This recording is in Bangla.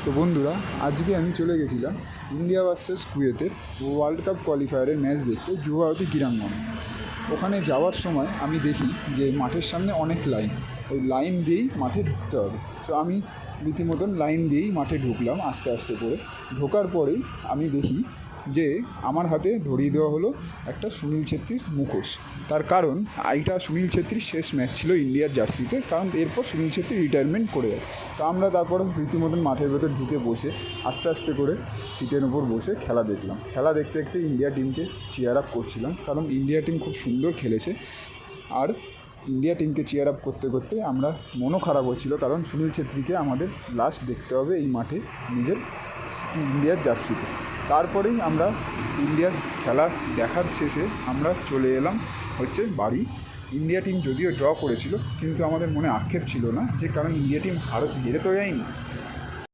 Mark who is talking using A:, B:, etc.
A: তো বন্ধুরা, আজকে আমি চলে গেছিলাম ইন্ডিয়া ভার্সেস কুয়েতের ওয়ার্ল্ড কাপ কোয়ালিফায়ারের ম্যাচ দেখতে যুবভারতী ক্রীড়াঙ্গনে। ওখানে যাওয়ার সময় আমি দেখি যে মাঠের সামনে অনেক লাইন, ওই লাইন দিয়েই মাঠে ঢুকতে হবে। তো আমি রীতিমতন লাইন দিয়েই মাঠে ঢুকলাম আস্তে আস্তে করে। ঢোকার পরেই আমি দেখি যে আমার হাতে ধরিয়ে দেওয়া হলো একটা সুনীল ছেত্রীর মুখোশ। তার কারণ এইটা সুনীল ছেত্রীর শেষ ম্যাচ ছিল ইন্ডিয়ার জার্সিতে, কারণ এরপর সুনীল ছেত্রী রিটায়ারমেন্ট করে যায়। তো আমরা তারপর রীতিমতন মাঠের ভেতর ঢুকে বসে আস্তে আস্তে করে সিটের ওপর বসে খেলা দেখলাম। খেলা দেখতে দেখতে ইন্ডিয়া টিমকে চিয়ার আপ করছিলাম, কারণ ইন্ডিয়া টিম খুব সুন্দর খেলেছে। আর ইন্ডিয়া টিমকে চিয়ার আপ করতে করতে আমরা মনও খারাপ হচ্ছিল, কারণ সুনীল ছেত্রীকে আমাদের লাস্ট দেখতে হবে এই মাঠে নিজের ইন্ডিয়ার জার্সিতে। তারপরেই আমরা ইন্ডিয়ার খেলা দেখার শেষে আমরা চলে এলাম বাড়ি। ইন্ডিয়া টিম যদিও ড্র করেছিল, কিন্তু আমাদের মনে আক্ষেপ ছিল না, যে কারণ ইন্ডিয়া টিম হেরে তো যায়নি,